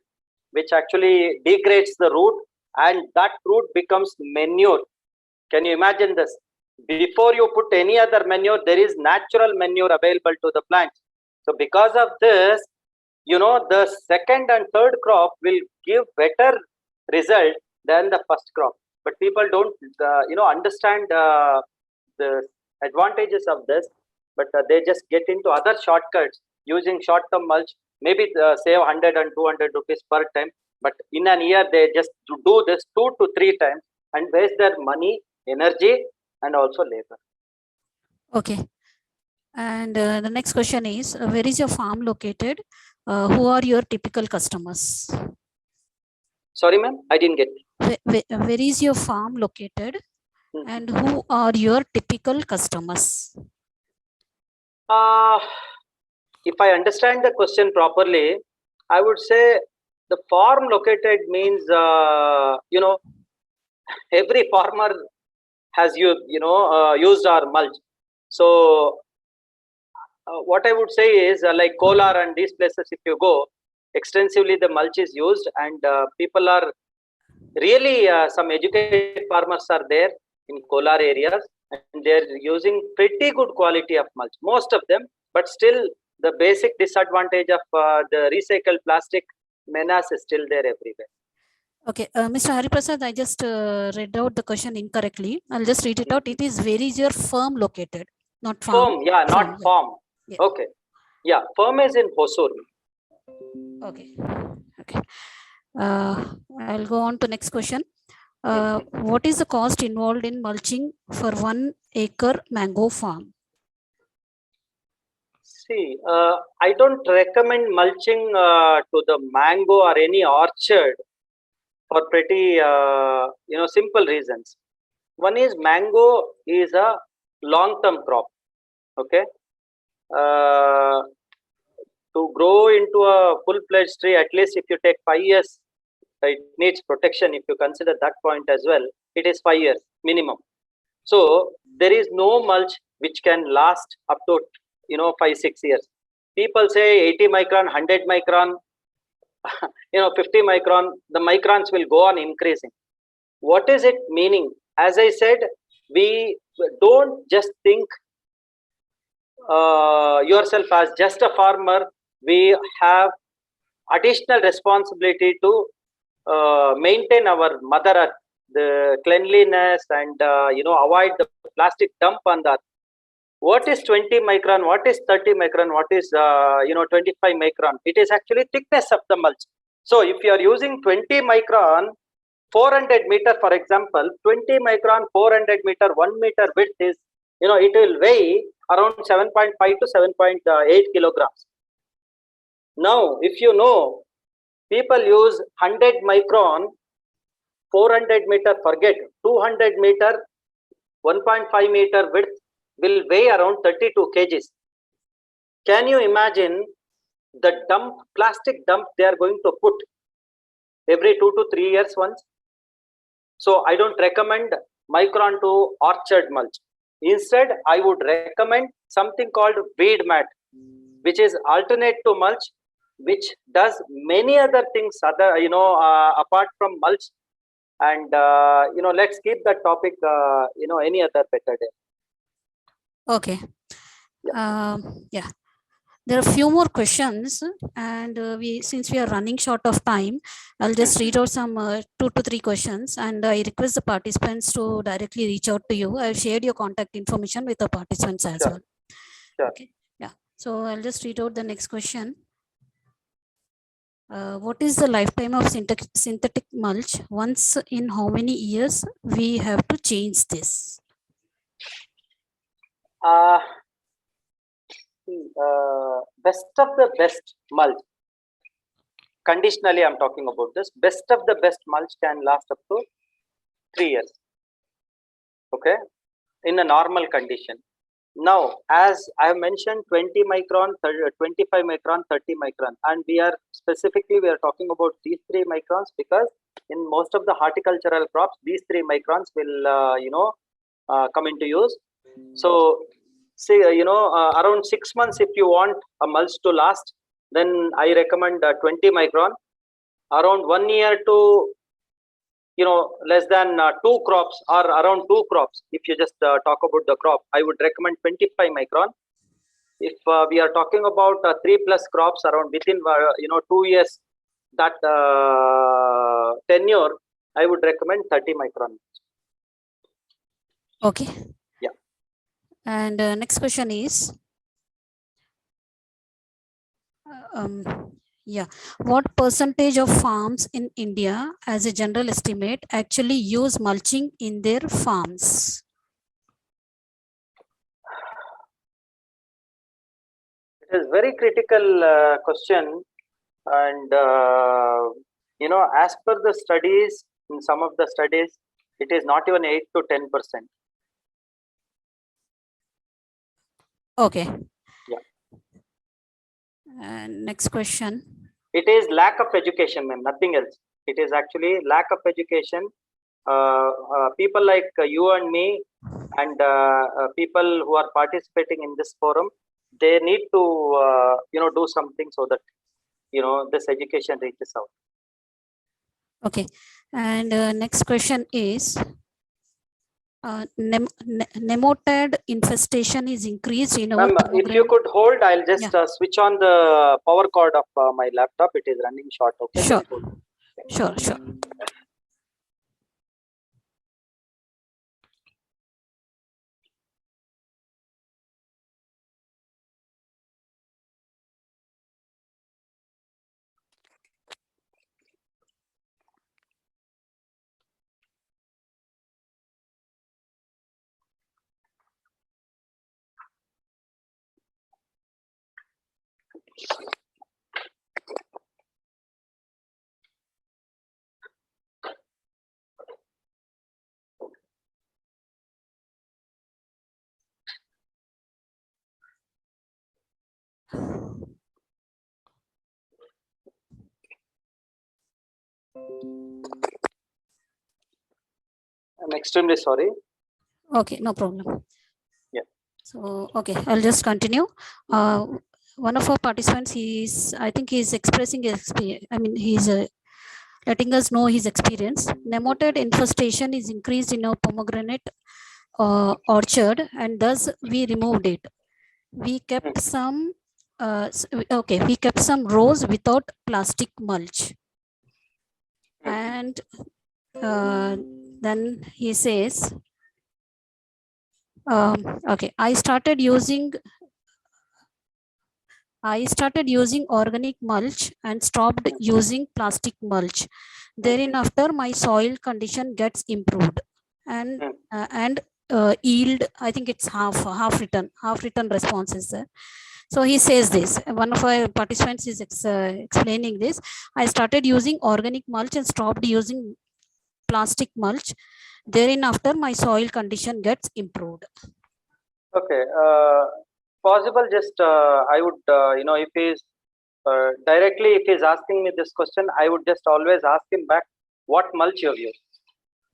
which actually degrades the root, and that root becomes manure. Can you imagine this? Before you put any other manure, there is natural manure available to the plants. So because of this, the second and third crop will give better result than the first crop. But people don't, understand the advantages of this, but they just get into other shortcuts using short-term mulch, maybe save 100 and 200 rupees per time. But in an year, they just do this 2 to 3 times and waste their money, energy, and also labor. Okay. And the next question is, where is your farm located? Who are your typical customers? Sorry, ma'am, I didn't get it. Where is your farm located? And who are your typical customers? If I understand the question properly, I would say the farm located means, every farmer has used our mulch. So what I would say is like Kolar and these places, if you go, extensively the mulch is used, and people are really, some educated farmers are there in Kolar areas, and they're using pretty good quality of mulch, most of them. But still, the basic disadvantage of the recycled plastic menace is still there everywhere. Okay, Mr. Hariprasad, I just read out the question incorrectly. I'll just read it out. It is, where is your firm located? Not farm. Firm, yeah, not Firm, farm. Yeah. Okay, yeah, firm is in Hosur. Okay. Okay. I'll go on to next question. What is the cost involved in mulching for 1 acre mango farm? See, I don't recommend mulching to the mango or any orchard for pretty, simple reasons. One is mango is a long-term crop. Okay, to grow into a full-fledged tree, at least if you take 5 years, it needs protection. If you consider that point as well, it is 5 years minimum. So there is no mulch which can last up to 5-6 years. People say 80 micron, 100 micron, 50 micron. The microns will go on increasing. What is it meaning? As I said, we don't just think yourself as just a farmer. We have additional responsibility to maintain our mother earth, the cleanliness, and avoid the plastic dump on that. What is 20 micron? What is 30 micron? What is 25 micron? It is actually thickness of the mulch. So if you are using 20 micron, 400 meter, for example, 20 micron, 400 meter, 1 meter width is, it will weigh around 7.5 to 7.8 kilograms. Now, if you know, people use 100 micron, 400 meter, forget, 200 meter, 1.5 meter width will weigh around 32 kgs. Can you imagine the plastic dump they are going to put every 2 to 3 years once? So I don't recommend micron to orchard mulch. Instead, I would recommend something called weed mat, which is alternate to mulch, which does many other things apart from mulch. And let's keep that topic any other better day. Okay. Yeah. There are a few more questions, and since we are running short of time, I'll just read out some 2 to 3 questions, and I request the participants to directly reach out to you. I've shared your contact information with the participants as well. Sure. Okay. Yeah. So I'll just read out the next question. What is the lifetime of synthetic mulch? Once in how many years we have to change this? Best of the best mulch, conditionally I'm talking about this, best of the best mulch can last up to 3 years, okay, in a normal condition. Now, as I have mentioned, 20 micron, 25 micron, 30 micron, and we are talking about these 3 microns because in most of the horticultural crops, these 3 microns will come into use. So say around 6 months, if you want a mulch to last, then I recommend 20 micron. around 1 year to less than 2 crops or around 2 crops. If you just talk about the crop, I would recommend 25 micron. If we are talking about 3+ crops around within 2 years, that tenure, I would recommend 30 micron. Okay. Yeah. And next question is, what percentage of farms in India, as a general estimate, actually use mulching in their farms? It is very critical question, and as per the studies, in some of the studies, it is not even 8 to 10%. Okay. Yeah. And next question. It is lack of education, ma'am, nothing else. It is actually lack of education. People like you and me, and people who are participating in this forum, they need to do something so that this education reaches out. Okay. And next question is, nematode infestation is increased in our if you could hold, I'll just switch on the power cord of my laptop. It is running short. Okay. Sure. Sure. I'm extremely sorry. Okay, no problem. Yeah. So, okay, I'll just continue. One of our participants, I think he's expressing his experience. I mean, he's letting us know his experience. Nematode infestation is increased in our pomegranate orchard, and thus we removed it. We kept some, we kept some rows without plastic mulch. And then he says, okay, I started using organic mulch and stopped using plastic mulch. Thereafter, my soil condition gets improved, and yield, I think it's half return responses there. So he says this. One of our participants is explaining this. I started using organic mulch and stopped using plastic mulch. Thereafter, my soil condition gets improved. Okay. Possible. Just I would if he's directly, if he's asking me this question, I would just always ask him back, what mulch you have used.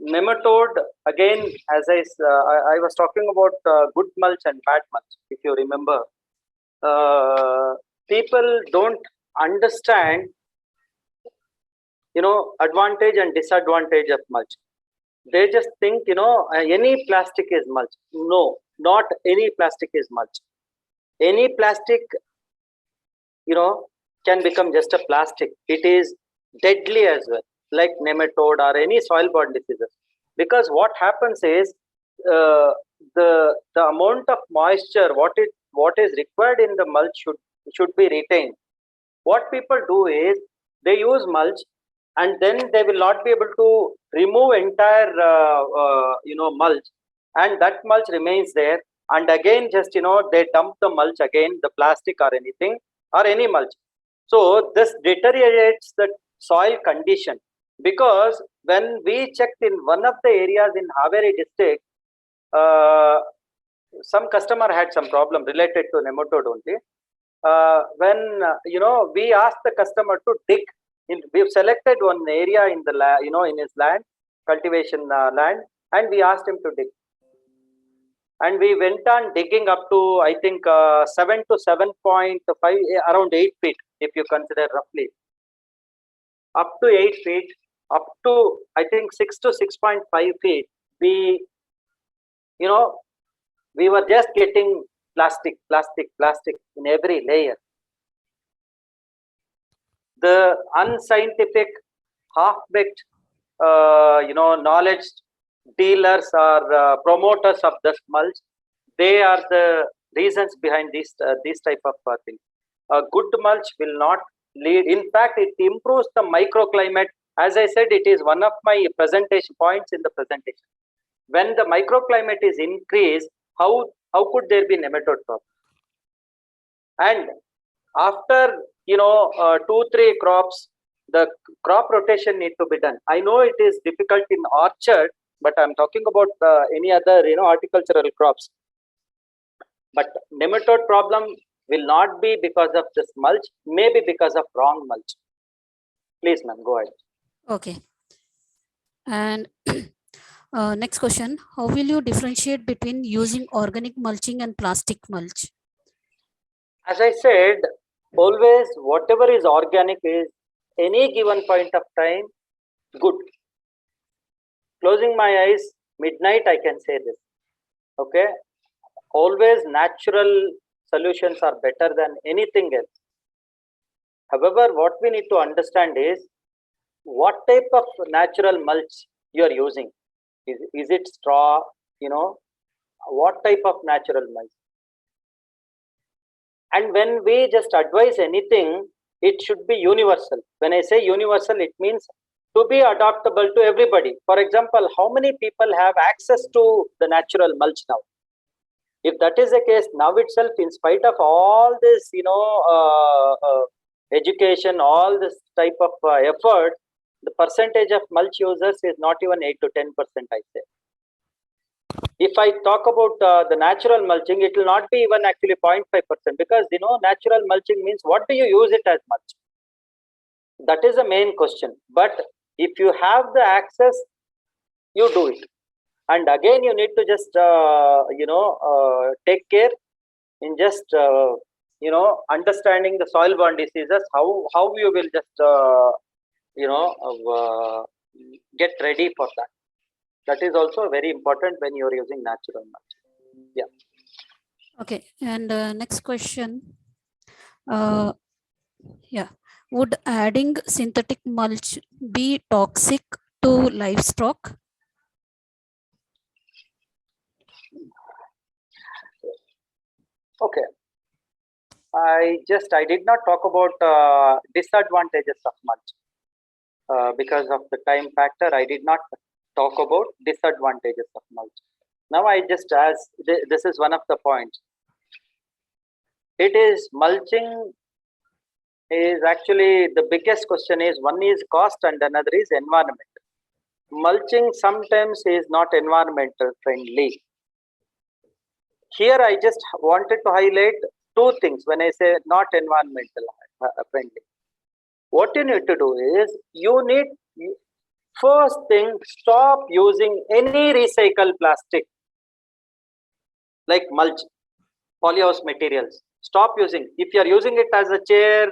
Nematode, again, as I was talking about good mulch and bad mulch, if you remember. People don't understand advantage and disadvantage of mulch. They just think any plastic is mulch. No, not any plastic is mulch. Any plastic can become just a plastic. It is deadly as well, like nematode or any soil-borne diseases. Because what happens is the amount of moisture what is required in the mulch should be retained. What people do is they use mulch, and then they will not be able to remove entire mulch, and that mulch remains there. And again, just they dump the mulch again, the plastic or anything or any mulch. So this deteriorates the soil condition, because when we checked in one of the areas in Kaveri district, some customer had some problem related to nematode only. When we asked the customer to dig. We've selected one area in the in his land, cultivation land, and we asked him to dig. And we went on digging up to, I think, 7 to 7.5, around 8 feet, if you consider roughly. up to 8 feet, up to I think 6 to 6.5 feet, we were just getting plastic in every layer. The unscientific, half-baked, knowledge dealers or promoters of this mulch, they are the reasons behind these type of things. A good mulch will not lead. In fact, it improves the microclimate. As I said, it is one of my presentation points in the presentation. When the microclimate is increased, how could there be nematode problem? And after 2-3 crops, the crop rotation need to be done. I know it is difficult in orchard, but I'm talking about any other horticultural crops. But nematode problem will not be because of this mulch, maybe because of wrong mulch. Please, ma'am, go ahead. Okay. And next question, how will you differentiate between using organic mulching and plastic mulch? As I said, always whatever is organic is any given point of time good. Closing my eyes, midnight, I can say this. Okay, always natural solutions are better than anything else. However, what we need to understand is what type of natural mulch you are using. Is it straw? What type of natural mulch? And when we just advise anything, it should be universal. When I say universal, it means to be adaptable to everybody. For example, how many people have access to the natural mulch now? If that is the case, now itself, in spite of all this, education, all this type of effort, the percentage of mulch users is not even 8 to 10%, I say. If I talk about the natural mulching, it will not be even actually 0.5%, because natural mulching means what do you use it as mulch? That is the main question. But if you have the access, you do it. And again, you need to just take care in just understanding the soil-borne diseases. How you will just get ready for that. That is also very important when you are using natural mulch. Yeah. Okay, and next question. Would adding synthetic mulch be toxic to livestock? Okay. I did not talk about disadvantages of mulch because of the time factor. I did not talk about disadvantages of mulch. Now I just this is one of the points. It is mulching is actually the biggest question is one is cost and another is environment. Mulching sometimes is not environmental friendly. Here I just wanted to highlight two things when I say not environmental friendly. What you need to do is first thing, stop using any recycled plastic like mulch, polyhouse materials. Stop using. If you are using it as a chair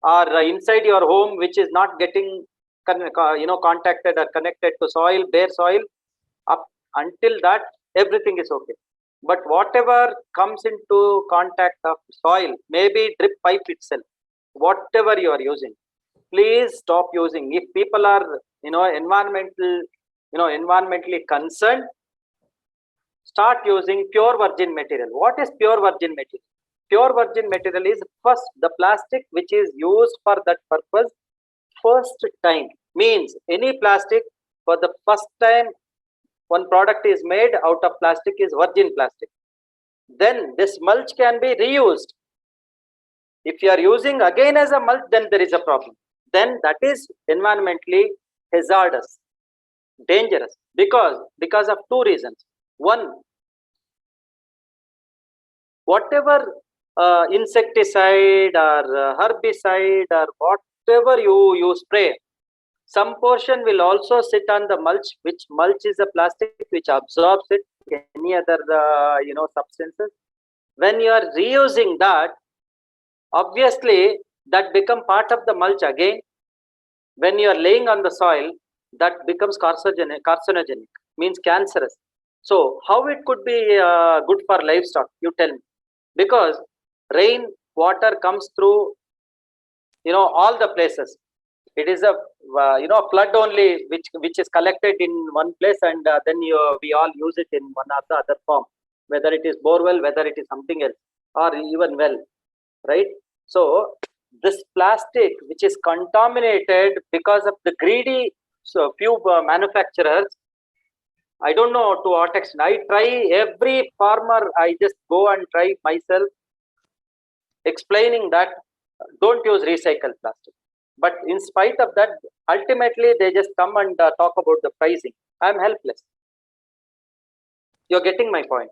or inside your home, which is not getting contacted or connected to soil, bare soil, up until that everything is okay. But whatever comes into contact of soil, maybe drip pipe itself, whatever you are using, please stop using. If people are environmentally concerned, start using pure virgin material. What is pure virgin material? Pure virgin material is first the plastic which is used for that purpose first time. Means any plastic for the first time one product is made out of plastic is virgin plastic. Then this mulch can be reused. If you are using again as a mulch, then there is a problem. Then that is environmentally hazardous, dangerous, because of two reasons. One, whatever insecticide or herbicide or whatever you spray, some portion will also sit on the mulch, which mulch is a plastic which absorbs it, any other substances. When you are reusing that, obviously that become part of the mulch again. when you are laying on the soil, that becomes carcinogenic, means cancerous. So how it could be good for livestock? You tell me. Because rain water comes through, all the places. It is a flood only which is collected in one place, and then we all use it in one or the other form, whether it is borewell, whether it is something else, or even well, right? So this plastic which is contaminated because of the greedy few manufacturers, I don't know to what extent. I try every farmer, I just go and try myself explaining that don't use recycled plastic. But in spite of that, ultimately they just come and talk about the pricing. I'm helpless. You're getting my point.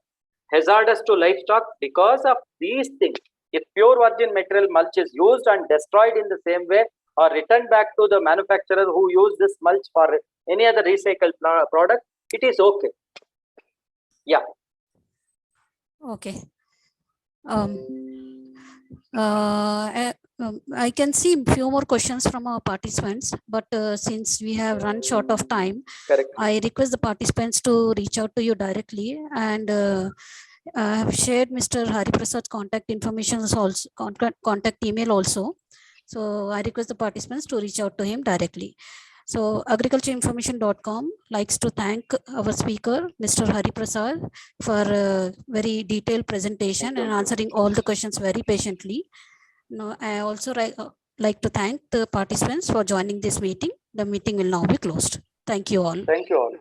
Hazardous to livestock because of these things. If pure virgin material mulch is used and destroyed in the same way, or returned back to the manufacturer who used this mulch for any other recycled product, it is okay. Yeah. Okay. I can see few more questions from our participants, but since we have run short of time, Correct. I request the participants to reach out to you directly, and I have shared Mr. Hariprasad's contact information also, contact email also. So I request the participants to reach out to him directly. So agricultureinformation.com likes to thank our speaker, Mr. Hariprasad, for a very detailed presentation and answering all the questions very patiently. Now, I also like to thank the participants for joining this meeting. The meeting will now be closed. Thank you all. Thank you all.